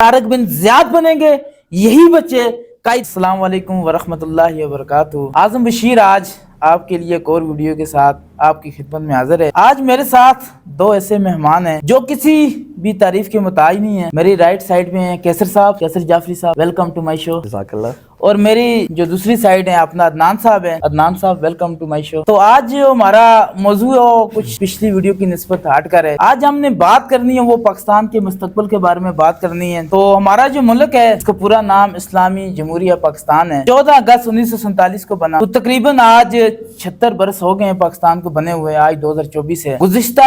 طارق بن زیاد بنیں گے یہی بچے قائد۔ السلام علیکم ورحمۃ اللہ وبرکاتہ۔ اعظم بشیر آج آپ کے لیے ایک اور ویڈیو کے ساتھ آپ کی خدمت میں حاضر ہے۔ آج میرے ساتھ دو ایسے مہمان ہیں جو کسی بھی تعریف کے محتاج نہیں ہیں۔ میری رائٹ سائڈ میں ہیں کیسر صاحب، کیسر جعفری صاحب، ویلکم ٹو مائی شو۔ جزاک اللہ۔ اور میری جو دوسری سائڈ ہے اپنا عدنان صاحب ہے، عدنان صاحب ویلکم ٹو مائی شو۔ تو آج جو ہمارا موضوع ہے وہ کچھ پچھلی ویڈیو کی نسبت ہٹ کر ہے۔ آج ہم نے بات کرنی ہے وہ پاکستان کے مستقبل کے بارے میں بات کرنی ہے۔ تو ہمارا جو ملک ہے اس کا پورا نام اسلامی جمہوریہ پاکستان ہے، 14 اگست 1947 کو بنا۔ تو تقریباً آج 76 برس ہو گئے ہیں پاکستان کو بنے ہوئے، آج 2024 ہے۔ گزشتہ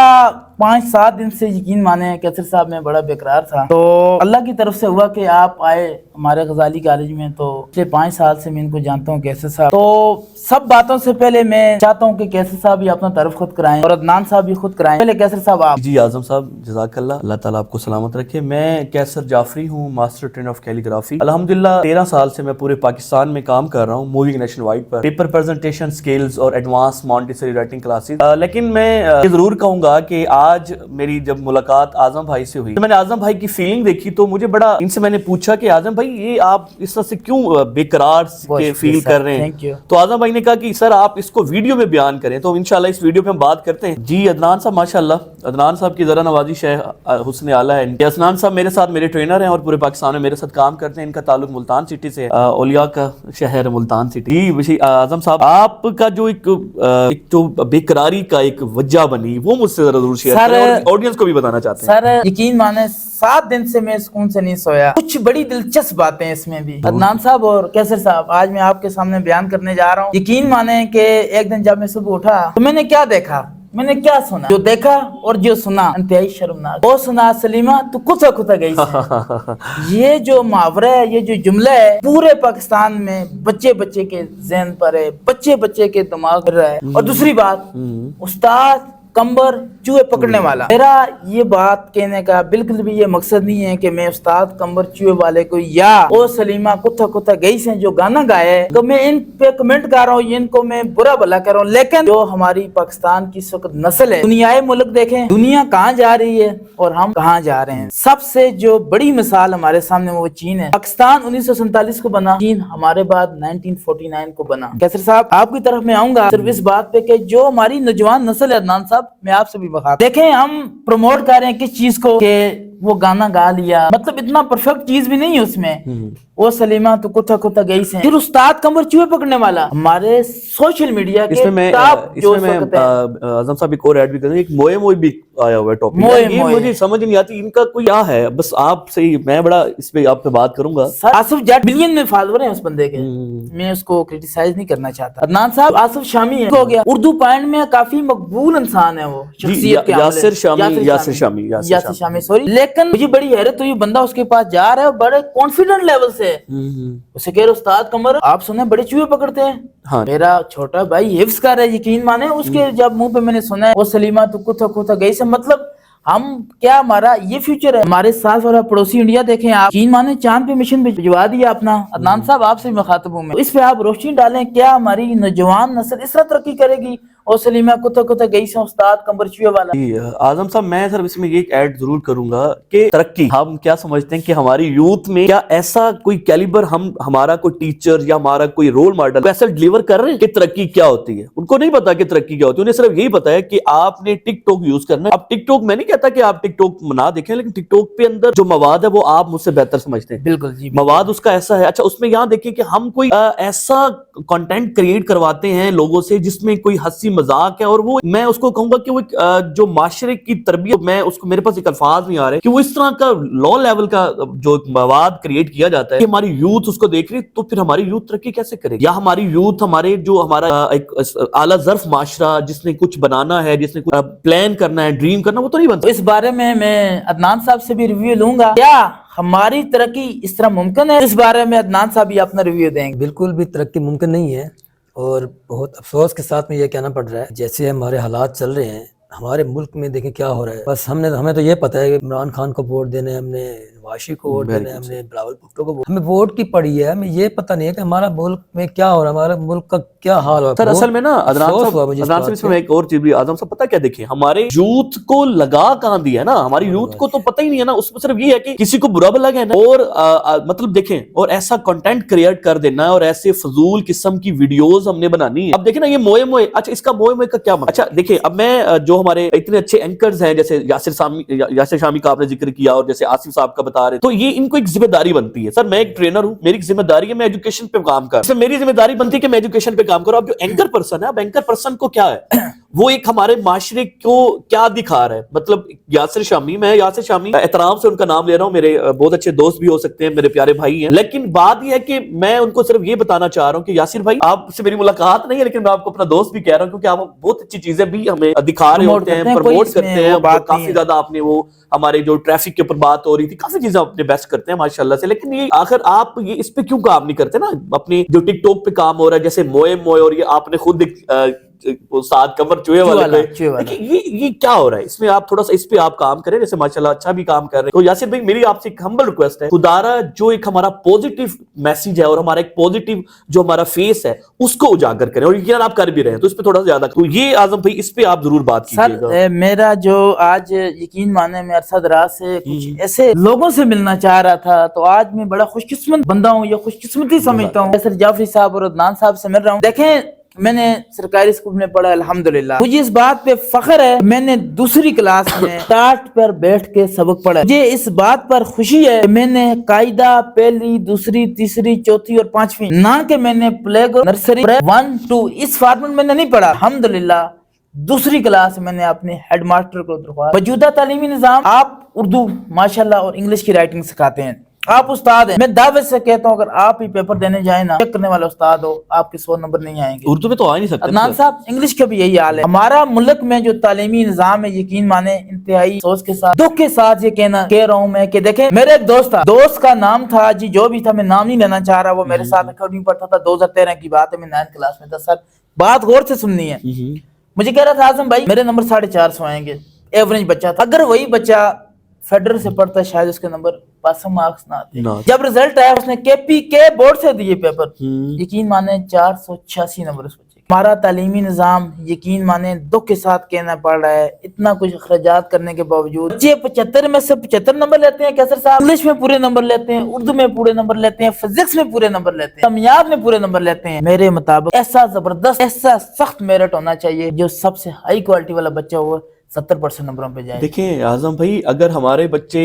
5-7 دن سے یقین مانے کیسر صاحب میں بڑا بیقرار تھا، تو اللہ کی طرف سے ہوا کہ آپ آئے ہمارے غزالی کالج میں۔ تو پچھلے 5 سال سے میں ان کو جانتا ہوں کیسر صاحب۔ تو سب باتوں سے پہلے میں چاہتا ہوں کہ کیسر صاحب یہ اپنا تعارف خود کرائیں اور عدنان صاحب بھی خود کرائیں۔ پہلے کیسر صاحب آپ۔ جی اعظم صاحب جزاک اللہ، اللہ تعالیٰ آپ کو سلامت رکھے۔ میں کیسر جعفری ہوں، ماسٹر ٹرینر آف کیلیگرافی۔ الحمدللہ 13 سال سے میں پورے پاکستان میں کام کر رہا ہوں، موونگ نیشن وائڈ پر، پیپر پریزنٹیشن سکلز اور ایڈوانس مونٹیسری رائٹنگ کلاسز۔ لیکن میں یہ ضرور کہوں گا کہ آج میری جب ملاقات اعظم بھائی سے ہوئی، میں نے اعظم بھائی کی فیلنگ دیکھی تو مجھے بڑا، ان سے میں نے پوچھا کہ اعظم بھائی یہ آپ اس طرح سے کیوں بےقرار کے فیل کر رہے ہیں؟ تو اعظم بھائی نے کہا کہ سر آپ اس کو ویڈیو میں بیان کریں، تو انشاءاللہ اس ویڈیو پہ ہم بات کرتے ہیں۔ جی عدنان صاحب ماشاءاللہ، عدنان صاحب کی ذرا نوازش ہے، حسن اعلیٰ ہے۔ عدنان صاحب میرے ساتھ میرے ٹرینر ہیں اور پورے پاکستان میں میرے ساتھ کام کرتے ہیں۔ ان کا تعلق ملتان سٹی سے، اولیاء کا شہر ملتان سٹی۔ جی اعظم صاحب آپ کا جو ایک جو بےقراری کا ایک وجہ بنی وہ مجھ سے ذرا ضرور شیئر کریں اور آڈینس کو بھی بتانا چاہتے ہیں۔ سر یقین مانے 7 دن سے میں سکون سے نہیں سویا، کچھ بڑی دلچسپ باتیں اس میں بھی۔ عدنان صاحب اور کیسر صاحب آج میں آپ کے سامنے بیان کرنے جا رہا ہوں۔ یقین مانے کہ ایک دن جب میں صبح اٹھا تو میں نے کیا دیکھا، میں نے کیا سنا، جو دیکھا اور جو سنا انتہائی شرمناک۔ وہ سنا سلیمہ تو کتا کتا گئی سے۔ یہ جو محاورہ ہے، یہ جو جملہ ہے پورے پاکستان میں بچے بچے کے ذہن پر ہے، بچے بچے کے دماغ پر ہے۔ اور دوسری بات، استاد کمبر چوہے پکڑنے والا۔ میرا یہ بات کہنے کا بالکل بھی یہ مقصد نہیں ہے کہ میں استاد کمبر چوہے والے کو یا او سلیمہ کتا کتا گئی سے جو گانا گایا ہے تو میں ان پہ کمنٹ کر رہا ہوں، ان کو میں برا بھلا کر رہا ہوں۔ لیکن جو ہماری پاکستان کی اس وقت نسل ہے، دنیائے ملک دیکھیں، دنیا کہاں جا رہی ہے اور ہم کہاں جا رہے ہیں۔ سب سے جو بڑی مثال ہمارے سامنے وہ چین ہے۔ پاکستان 1947 کو بنا، چین ہمارے بعد 1949 کو بنا۔ کیسر صاحب آپ کی طرف میں آؤں گا صرف اس بات پہ کہ جو ہماری نوجوان نسل ہے، عدنان صاحب میں آپ سے بھی بخار دیکھیں، ہم پروموٹ کر رہے ہیں کس چیز کو کہ وہ گانا گا لیا، مطلب اتنا پرفیکٹ چیز بھی نہیں ہے اس میں۔ وہ سلیمہ تو کتا کتا گئی سے، پھر استاد کمبر چوہے پکڑنے والا، ہمارے سوشل میڈیا کے اعظم صاحب ایک اور ایڈ بھی کریں، ایک موئے موئے بھی آیا ہوا ہے ٹاپک، یہ مجھے سمجھ نہیں آتی ان کا کوئی کیا ہے، بس آپ سے میں بڑا اس پہ آپ پہ بات کروں گا۔ آصف جٹ ملین میں فالوور ہیں اس بندے کے، میں اس کو کرٹیسائز نہیں کرنا چاہتا۔ عدنان صاحب آصف شامی ہے، ہو گیا اردو پوائنٹ میں کافی مقبول انسان ہے وہ، شخصیت کے یاسر شامی سوری۔ لیکن مجھے بڑی حیرت ہوئی، بندہ اس کے پاس جا رہا ہے بڑے کانفیڈنٹ لیول سے، اسے کہہ رہے استاد کمر آپ سنیں بڑے چوہے پکڑتے ہیں۔ میرا چھوٹا بھائی حفظ کر رہا ہے، یقین مانے اس کے جب منہ پہ میں نے سنا ہے وہ سلیمہ تو کتا کتا گئی سے، مطلب ہم کیا، ہمارا یہ فیوچر ہے۔ ہمارے ساتھ والا پڑوسی انڈیا دیکھیں آپ، چین مانے چاند پہ مشن بھجوا دیا اپنا۔ عدنان صاحب آپ سے مخاطب ہوں میں، اس پہ آپ روشنی ڈالیں، کیا ہماری نوجوان نسل اس طرح ترقی کرے گی اور سلیمہ کتا کتا گئی سے استاد کمبر چوہے والا؟ اعظم صاحب میں صرف اس میں یہ ایک ایڈ ضرور کروں گا کہ ترقی ہم کیا سمجھتے ہیں کہ ہماری یوتھ میں کیا ایسا کوئی کیلیبر ہمارا کوئی ٹیچر یا ہمارا کوئی رول ماڈل ایسا ڈیلیور کر رہے ہیں کہ ترقی کیا ہوتی ہے؟ ان کو نہیں پتا کہ ترقی کیا ہوتی ہے، انہیں صرف یہی پتا ہے کہ آپ نے ٹک ٹاک یوز کرنا ہے۔ اب ٹک ٹاک میں نہیں کہتا کہ آپ ٹک ٹاک نہ دیکھیں، لیکن ٹک ٹاک پہ اندر جو مواد ہے وہ آپ مجھ سے بہتر سمجھتے ہیں۔ بالکل جی، مواد اس کا ایسا ہے۔ اچھا اس میں یہاں دیکھیں کہ ہم کوئی ایسا کنٹینٹ کریٹ کرواتے ہیں لوگوں سے جس میں کوئی ہنسی مذاق ہے، اور وہ میں اس کو کہوں گا کہ وہ جو معاشرے کی تربیت، میں اس کو میرے پاس ایک الفاظ نہیں آ رہے کہ وہ اس طرح کا لو لیول کا جو مواد کریٹ کیا جاتا ہے کہ ہماری یوتھ اس کو دیکھ رہی، تو پھر ہماری یوتھ ترقی کیسے کرے گی؟ یا ہماری یوتھ ہمارا ایک اعلیٰ ظرف معاشرہ جس نے کچھ بنانا ہے، جس نے کچھ پلان کرنا ہے، ڈریم کرنا، وہ تو نہیں بنتا۔ اس بارے میں عدنان صاحب سے بھی ریویو لوں گا، کیا ہماری ترقی اس طرح ممکن ہے؟ اس بارے میں عدنان صاحب بھی اپنا ریویو دیں گے۔ بالکل بھی ترقی ممکن نہیں ہے، اور بہت افسوس کے ساتھ میں یہ کہنا پڑ رہا ہے جیسے ہمارے حالات چل رہے ہیں ہمارے ملک میں، دیکھیں کیا ہو رہا ہے۔ بس ہمیں تو یہ پتہ ہے کہ عمران خان کو ووٹ دینے، ہم نے نواز شریف کو ووٹ دینا ہے، ہم نے بلاول بھٹو کو ہمیں ووٹ کی پڑی ہے. ہمیں یہ پتہ نہیں ہے کہ ہمارا ملک میں کیا ہو رہا ہے، ہمارے ملک کا کیا حال ہو سر رہا ہے. اصل میں نا عدنان صاحب اس میں ایک اور چیز بھی اعظم صاحب پتہ کیا دیکھیں ہمارے یوتھ کو لگا کہاں دیا ہے نا، ہماری یوتھ کو تو پتہ ہی نہیں ہے نا، اس میں صرف یہ ہے کہ کسی کو برا لگا ہے نا اور مطلب دیکھیں اور ایسا کنٹینٹ کریٹ کر دینا اور ایسے فضول قسم کی ویڈیوز ہم نے بنانی ہے. اب دیکھیں نا یہ موئے موئے، اچھا اس کا موئے موئے کا کیا مطلب؟ اچھا دیکھیں اب میں جو ہمارے اتنے اچھے اینکرز ہیں جیسے یاسر شامی کا آپ نے ذکر کیا اور جیسے آصف صاحب کا بتا رہے تو یہ ان کو ایک ذمہ داری بنتی ہے. سر میں ایک ٹرینر ہوں، میری ذمہ داری ہے میں ایجوکیشن پہ کام کر رہا ہوں، میری ذمہ داری بنتی ہے کہ میں ایجوکیشن پہ کام کروں. اب جو اینکر پرسن ہے، اب اینکر پرسن کو کیا ہے وہ ایک ہمارے معاشرے کو کیا دکھا رہا ہے. مطلب یاسر شامی، میں یاسر شامی احترام سے ان کا نام لے رہا ہوں، میرے بہت اچھے دوست بھی ہو سکتے ہیں، میرے پیارے بھائی ہیں، لیکن بات یہ ہے کہ میں ان کو صرف یہ بتانا چاہ رہا ہوں کہ یاسر بھائی آپ سے میری ملاقات نہیں ہے لیکن میں آپ کو اپنا دوست بھی کہہ رہا ہوں کیونکہ آپ بہت اچھی چیزیں بھی ہمیں دکھا رہے ہوتے ہیں، پروموٹ کرتے ہیں. کافی زیادہ آپ نے وہ ہمارے جو ٹریفک کے اوپر بات ہو رہی تھی کافی چیزیں اپنے بیسٹ کرتے ہیں ماشاءاللہ سے. لیکن یہ آخر آپ یہ اس پہ کیوں کام نہیں کرتے نا، اپنی جو ٹک ٹاک پہ کام ہو رہا ہے جیسے موئے موئے اور یہ آپ نے خود ساتھ کمر چوہے والے یہ کیا ہو رہا ہے اس میں، آپ تھوڑا سا اس پہ آپ کام کریں جیسے ماشاءاللہ اچھا بھی کام کر رہے ہیں. تو یاسر بھائی میری آپ سے ایک ہمبل ریکویسٹ ہے، خدارا جو ایک ہمارا پوزیٹیو میسج ہے اور ہمارا ایک پوزیٹیو جو ہمارا فیس ہے اس کو اجاگر کریں، اور یقیناً آپ کر بھی رہے ہیں تو اس پہ تھوڑا سا زیادہ تو یہ اعظم بھائی اس پہ آپ ضرور بات کیجیے گا. سر میرا جو آج یقین مانے میں عرصہ دراز سے کچھ ایسے لوگوں سے ملنا چاہ رہا تھا تو آج میں بڑا خوش قسمت بندہ ہوں، یہ خوش قسمتی سمجھتا ہوں. سر جعفری صاحب اور عدنان صاحب سے مل رہا ہوں. دیکھیں میں نے سرکاری اسکول میں پڑھا الحمدللہ، مجھے اس بات پہ فخر ہے میں نے دوسری کلاس میں ٹاٹ پر بیٹھ کے سبق پڑھا. مجھے اس بات پر خوشی ہے کہ میں نے قاعدہ پہلی دوسری تیسری چوتھی اور پانچویں، نہ کہ میں نے پلے گو نرسری 1 2 اس فارمیٹ میں نے نہیں پڑھا. الحمدللہ دوسری کلاس میں نے اپنے ہیڈ ماسٹر کو درخواست، موجودہ تعلیمی نظام آپ اردو ماشاءاللہ اور انگلش کی رائٹنگ سکھاتے ہیں، آپ استاد ہیں. میں دعوت سے کہتا ہوں اگر آپ ہی پیپر دینے جائیں نا، چیک کرنے والا استاد ہو، آپ کے 100 نمبر نہیں آئیں گے. اردو میں تو آ نہیں سکتے. عدنان صاحب انگلش کا بھی یہی حال ہے. ہمارا ملک میں جو تعلیمی نظام ہے یقین مانے انتہائی افسوس کے ساتھ دکھ کے ساتھ یہ کہہ رہا ہوں میں کہ دیکھیں میرے ایک دوست تھا، دوست کا نام تھا جی جو بھی تھا، میں نام نہیں لینا چاہ رہا، وہ میرے ساتھ اکیڈمی پڑھتا تھا. 2013 کی بات ہے، میں 9th کلاس میں تھا. سر بات غور سے سننی ہے. مجھے کہہ رہا تھا اعظم بھائی میرے نمبر 450 آئیں گے، ایوریج بچہ تھا. اگر وہی بچہ فیڈرل سے پڑھتا ہے شاید اس کے نمبر پاسنگ مارکس نہ آتے. جب رزلٹ آیا اس نے کے پی کے بورڈ سے دیے پیپر، یقین مانے 486 نمبر اس بچے. ہمارا تعلیمی نظام یقین مانے دکھ کے ساتھ کہنا پڑ رہا ہے، اتنا کچھ اخراجات کرنے کے باوجود بچے 75 میں سے 75 نمبر لیتے ہیں. کیسر صاحب انگلش میں پورے نمبر لیتے ہیں، اردو میں پورے نمبر لیتے ہیں، فزکس میں پورے نمبر لیتے ہیں، سمیات میں پورے نمبر لیتے ہیں. میرے مطابق ایسا زبردست ایسا سخت میرٹ ہونا چاہیے جو سب سے ہائی کوالٹی والا بچہ ہو 70% نمبروں پہ جائے. دیکھیں اعظم بھائی اگر ہمارے بچے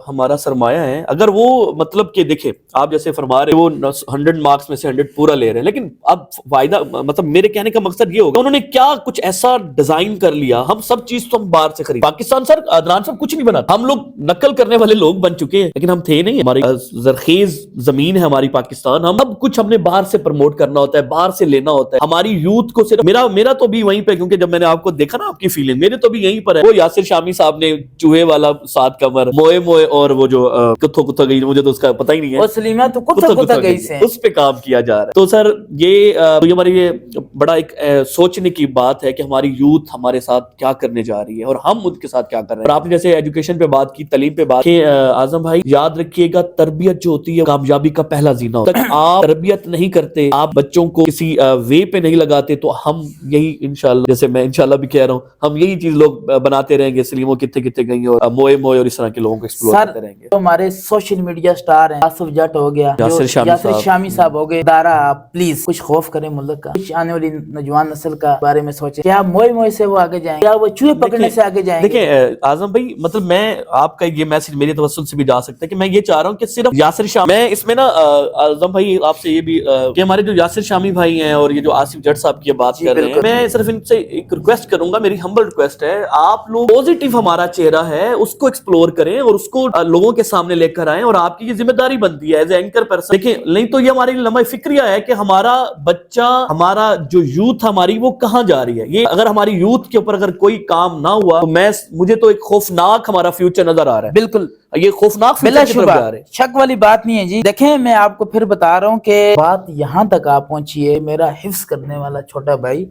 ہمارا سرمایہ ہیں، اگر وہ مطلب کہ دیکھیں آپ جیسے فرما رہے وہ 100 مارکس میں سے 100 پورا لے رہے ہیں، لیکن اب فائدہ مطلب میرے کہنے کا مقصد یہ ہوگا انہوں نے کیا کچھ ایسا ڈیزائن کر لیا. ہم سب چیز تو ہم باہر سے خرید، پاکستان سر عدنان صاحب کچھ نہیں بنا، ہم لوگ نقل کرنے والے لوگ بن چکے ہیں لیکن ہم تھے نہیں. ہماری زرخیز زمین ہے ہماری پاکستان، ہم اب کچھ ہم نے باہر سے پروموٹ کرنا ہوتا ہے، باہر سے لینا ہوتا ہے. ہماری یوتھ کو صرف میرا تو بھی وہیں پہ، کیونکہ جب میں نے آپ کو دیکھا نا آپ کی فیلنگ میرے تو بھی یہیں پر ہے. وہ یاسر شامی صاحب نے چوہے والا ساتھ کمر موئے موئے اور وہ جو کتھو گئی مجھے تو اس کا پتہ ہی نہیں ہے، وہ سلیمہ تو کتھو گئی سے اس پہ کام کیا جا رہا ہے. تو سر یہ ہماری یہ بڑا ایک سوچنے کی بات ہے کہ ہماری یوتھ ہمارے ساتھ کیا کرنے جا رہی ہے اور ہم ان کے ساتھ کیا کر رہے ہیں. اور آپ نے جیسے ایجوکیشن پہ بات کی، تعلیم پہ بات کی، اعظم بھائی یاد رکھیے گا تربیت جو ہوتی ہے کامیابی کا پہلا زینہ ہوتا ہے. آپ تربیت نہیں کرتے، آپ بچوں کو کسی وے پہ نہیں لگاتے تو ہم یہی انشاءاللہ، جیسے میں انشاءاللہ بھی کہہ رہا ہوں، ہم یہی چیز لوگ بناتے رہیں گے. سلیموں کتنے گئی اور موئے موئے اور اس طرح کے لوگوں کو ایکسپلور کرتے رہیں گے. ہمارے سوشل میڈیا سٹار ہیں، آصف جٹ ہو گیا، یاسر شامی صاحب ہو گئے. دارا آپ پلیز کچھ خوف کریں ملک کا، کچھ آنے والی نوجوان نسل کا بارے میں سوچیں. کیا موئے موئے سے وہ آگے جائیں گے؟ کیا وہ چوہے پکڑنے سے آگے جائیں گے؟ دیکھیں اعظم بھائی مطلب میں آپ کا یہ میسج میری توسل سے بھی جا سکتا ہے کہ میں یہ چاہ رہا ہوں کہ صرف یاسر شامی، میں اس میں نا اعظم بھائی آپ سے یہ بھی کہ ہمارے جو یاسر شامی بھائی ہیں اور یہ جو آصف جٹ صاحب کی بات کر رہے ہیں، میں صرف ان سے ایک ریکویسٹ کروں گا، میری ہمبل ریکویسٹ ہے، آپ لوگ پوزیٹیو ہمارا چہرہ ہے اس کو ایکسپلور کریں اور اس کو لوگوں کے سامنے لے کر آئیں. اور آپ کی یہ ذمہ داری بنتی ہے ایز اے اینکر پرسن. دیکھیں نہیں تو یہ ہماری لمحہ فکریہ ہے کہ ہمارا بچہ، ہمارا جو یوتھ ہماری وہ کہاں جا رہی ہے. یہ اگر ہماری یوتھ کے اوپر اگر کوئی کام نہ ہوا تو مجھے تو ایک خوفناک ہمارا فیوچر نظر آ رہا ہے. بالکل یہ خوفناک بلا شبہ شک والی بات نہیں ہے جی. دیکھیں میں آپ کو پھر بتا رہا ہوں کہ بات یہاں تک آپ پہنچی ہے. میرا حفظ کرنے والا چھوٹا بھائی،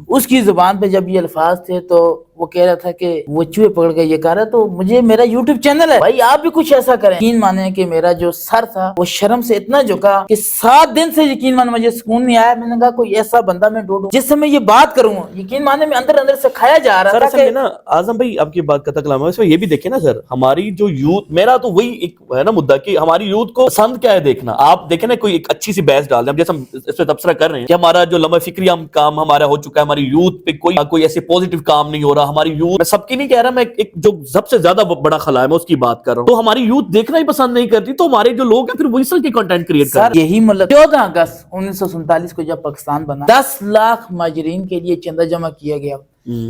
اس کی زبان پہ جب یہ الفاظ تھے تو وہ کہہ رہا تھا کہ وہ چوہے پکڑ کے یہ کر رہا ہے، تو مجھے میرا یوٹیوب چینل ہے بھائی، آپ بھی کچھ ایسا کریں۔ یقین مانے کہ میرا جو سر تھا وہ شرم سے اتنا جھکا کہ 7 دن سے یقین مانے مجھے سکون نہیں آیا۔ میں نے کہا کوئی ایسا بندہ میں ڈھونڈوں جس سے میں یہ بات کروں۔ یقین مانے میں اندر اندر سے کھایا جا رہا سر تھا اصل کہ میں نا اعظم بھائی آپ کی بات کا کلام ہے، اس میں یہ بھی دیکھیں نا سر، ہماری جو یوتھ، میرا تو وہی ایک ہے نا مدعا کہ ہماری یوتھ کو پسند کیا ہے دیکھنا۔ آپ دیکھیں نا کوئی ایک اچھی سی بحث ڈال دیں، جیسے ہم اس پہ تبصرہ کر رہے ہیں کہ ہمارا جو لمحہ فکری کام ہمارا ہو چکا ہے، ہماری یوتھ پہ کوئی ایسے پوزیٹیو کام نہیں ہو رہا، ہماری یوتھ، میں سب کی نہیں کہہ رہا، میں ایک جو سب سے زیادہ بڑا خلا ہے میں اس کی بات کر رہا ہوں، تو ہماری یوتھ دیکھنا ہی پسند نہیں کرتی، تو ہمارے جو لوگ ہیں پھر وہ اس طرح کے کنٹینٹ کریٹ سر کرتے ہیں۔ یہی ملک 14 اگست 1947 کو جب پاکستان بنا، 10 لاکھ مہاجرین کے لیے چندہ جمع کیا گیا،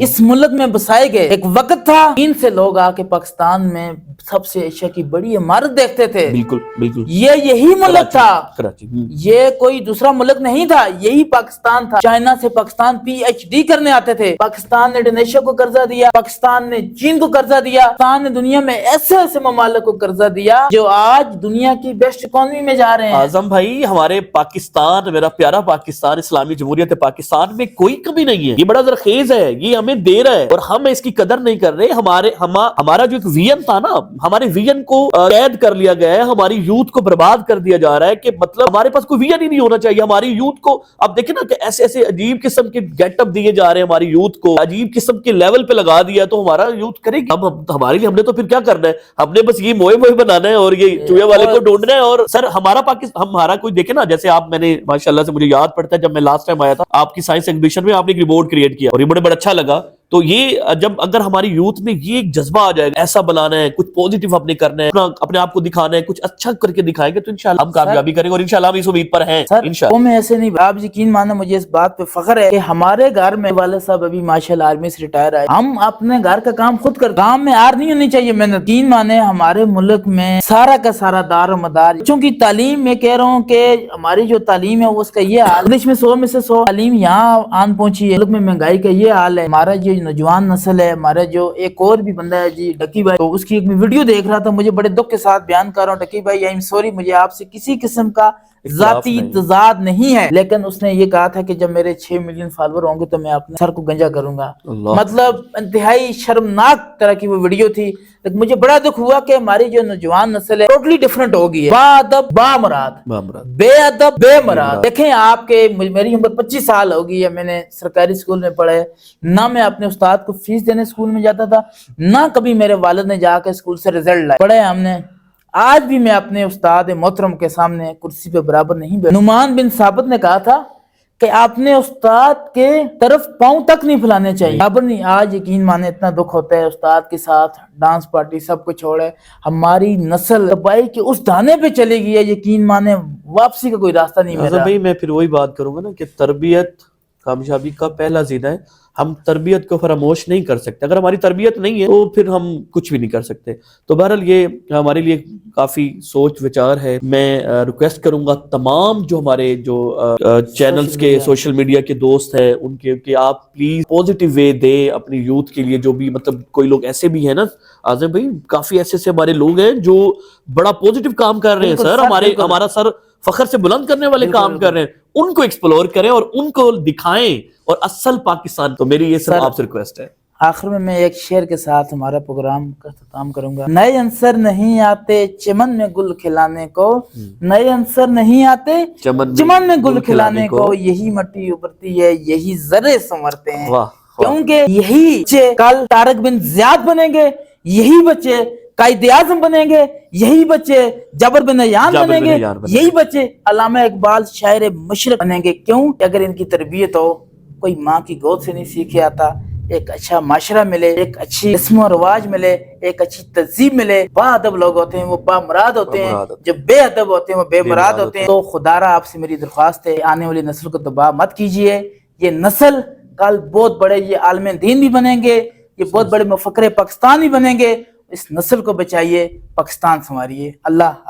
اس ملک میں بسائے گئے۔ ایک وقت تھا چین سے لوگ آ کے پاکستان میں سب سے ایشیا کی بڑی عمارت دیکھتے تھے، بالکل بالکل، یہی ملک تھا، کراچی یہ کوئی دوسرا ملک نہیں تھا، یہی پاکستان تھا۔ چائنا سے پاکستان PhD کرنے آتے تھے، پاکستان نے انڈونیشیا کو قرضہ دیا، پاکستان نے چین کو قرضہ دیا، پاکستان نے دنیا میں ایسے ایسے ممالک کو قرضہ دیا جو آج دنیا کی بیسٹ اکانومی میں جا رہے ہیں۔ اعظم بھائی ہمارے پاکستان، میرا پیارا پاکستان، اسلامی جمہوریت پاکستان میں کوئی کمی نہیں ہے، یہ بڑا زرخیز ہے، یہ ہمیں دے رہا ہے اور ہم اس کی قدر نہیں کر رہے۔ ہمارا جو ایک ویژن تھا نا، ہمارے ویژن کو قید کر لیا گیا ہے، ہماری یوتھ کو برباد کر دیا جا رہا ہے کہ مطلب ہمارے پاس کوئی ویژن ہی نہیں ہونا چاہیے۔ ہماری یوتھ کو اب دیکھیں نا کہ ایسے ایسے عجیب قسم کے گیٹ اپ دیے جا رہے ہیں، ہماری یوتھ کو عجیب قسم کے لیول پہ لگا دیا، تو ہمارا یوتھ کرے گی اب ہمارے لیے؟ ہم نے تو پھر کیا کرنا ہے؟ ہم نے بس یہ موئے بنانا ہے اور یہ چوہے والے کو ڈھونڈنا ہے۔ اور سر ہمارا کوئی دیکھے نا، جیسے آپ، میں نے ماشاءاللہ سے مجھے یاد پڑتا ہے جب میں لاسٹ ٹائم آیا تھا آپ کی سائنس ایگزیبیشن میں، آپ نے ایک رپورٹ کریٹ کیا اور یہ بڑا اچھا لگا۔ تو یہ جب اگر ہماری یوتھ میں یہ ایک جذبہ آ جائے گا، ایسا بنانا ہے، کچھ پوزیٹیو اپنے کرنا ہے، اپنے آپ کو دکھانا ہے، کچھ اچھا کر کے دکھائیں گے تو انشاءاللہ ہم کامیابی کریں گے، اور انشاءاللہ ہم اس امید پر ہیں انشاءاللہ۔ وہ میں ایسے نہیں، آپ یقین مانا مجھے اس بات پہ فخر ہے کہ ہمارے گھر میں والد صاحب ابھی ماشاءاللہ آرمی سے ریٹائر آئے، ہم اپنے گھر کا کام خود کرتے، کام میں آر نہیں ہونی چاہیے محنت۔ یقین مانے ہمارے ملک میں سارا کا سارا دار و مدار، چونکہ تعلیم میں کہہ رہا ہوں کہ ہماری جو تعلیم ہے وہ اس کا یہ حال، انگلش میں 100 میں سے 100 تعلیم یہاں آن پہنچی ہے، ملک میں مہنگائی کا یہ حال ہے۔ ہمارا جو نوجوان نسل ہے، ہمارا جو ایک اور بھی بندہ ہے جی ڈکی بھائی، تو اس کی ایک میں ویڈیو دیکھ رہا تھا، مجھے بڑے دکھ کے ساتھ بیان کر رہا ہوں ڈکی بھائی، I'm sorry، مجھے آپ سے کسی قسم کا ذاتی تضاد نہیں ہے، لیکن اس نے یہ کہا تھا کہ جب میرے 6 ملین فالوور ہوں گے تو میں اپنے سر کو گنجا کروں گا۔ مطلب انتہائی شرمناک طرح کی وہ ویڈیو تھی، لیکن مجھے بڑا دکھ ہوا کہ ہماری جو نوجوان نسل ہے ٹوٹلی ڈیفرنٹ ہو گئی ہے، با ادب با مراد، بے ادب بے مراد۔ دیکھیں آپ کے، میری عمر 25 سال ہو گئی ہے، میں نے سرکاری اسکول میں پڑھا ہے، نہ میں اپنے استاد کو فیس دینے اسکول میں جاتا تھا، نہ کبھی میرے والد نے جا کے اسکول سے رزلٹ لائے، پڑھے ہم نے۔ آج بھی میں اپنے استاد محترم کے سامنے کرسی پہ برابر نہیں بیٹھا۔ نعمان بن ثابت نے کہا تھا کہ اپنے استاد کے طرف پاؤں تک نہیں پھیلانے چاہیے، برابر نہیں۔ آج یقین مانے اتنا دکھ ہوتا ہے، استاد کے ساتھ ڈانس پارٹی سب کچھ چھوڑے، ہماری نسل تباہی کے اس دھانے پہ چلے گئی ہے، یقین مانے واپسی کا کوئی راستہ نہیں میرا۔ بھائی میں پھر وہی بات کروں گا نا کہ تربیت کامیابی کا پہلا زینہ ہے، ہم تربیت کو فراموش نہیں کر سکتے، اگر ہماری تربیت نہیں ہے تو پھر ہم کچھ بھی نہیں کر سکتے۔ تو بہرحال یہ ہمارے لیے کافی سوچ وچار ہے۔ میں ریکویسٹ کروں گا تمام جو ہمارے جو چینلز کے سوشل میڈیا کے دوست ہیں ان کے کہ آپ پلیز پوزیٹیو وے دیں اپنی یوتھ کے لیے، جو بھی مطلب کوئی لوگ ایسے بھی ہیں نا اعظم بھائی، کافی ایسے ایسے ہمارے لوگ ہیں جو بڑا پوزیٹیو کام کر رہے ہیں سر، ہمارا سر فخر سے بلند کرنے والے کام کر رہے ہیں، ان کو ایکسپلور کریں اور ان کو دکھائیں، اور اصل پاکستان۔ تو میری یہ سب آپ سے ریکویسٹ ہے۔ آخر میں ایک شعر کے ساتھ ہمارا پروگرام کا اختتام کروں گا۔ نئے عنصر نہیں آتے چمن میں گل کھلانے کو، نئے عنصر نہیں آتے چمن میں گل کھلانے کو، یہی مٹی ابھرتی ہے، یہی ذرے سنورتے ہیں، کیونکہ یہی بچے کل طارق بن زیاد بنیں گے، یہی بچے قائد اعظم بنیں گے، یہی بچے جابر بن حیان بنیں گے، یہی بچے علامہ اقبال شاعر مشرق بنیں گے۔ کیوں کہ اگر ان کی تربیت ہو، کوئی ماں کی گود سے نہیں سیکھے آتا، ایک اچھا معاشرہ ملے، ایک اچھی رسم و رواج ملے، ایک اچھی تہذیب ملے۔ با ادب لوگ ہوتے ہیں وہ با مراد ہوتے ہیں، جو بے ادب ہوتے ہیں وہ بے مراد ہوتے ہیں۔ تو خدارا آپ سے میری درخواست ہے، آنے والی نسل کو تباہ مت کیجیے، یہ نسل کل بہت بڑے یہ عالم دین بھی بنیں گے، یہ بہت بڑے مفکر پاکستان بھی بنیں گے۔ اس نسل کو بچائیے، پاکستان سنواریے۔ اللہ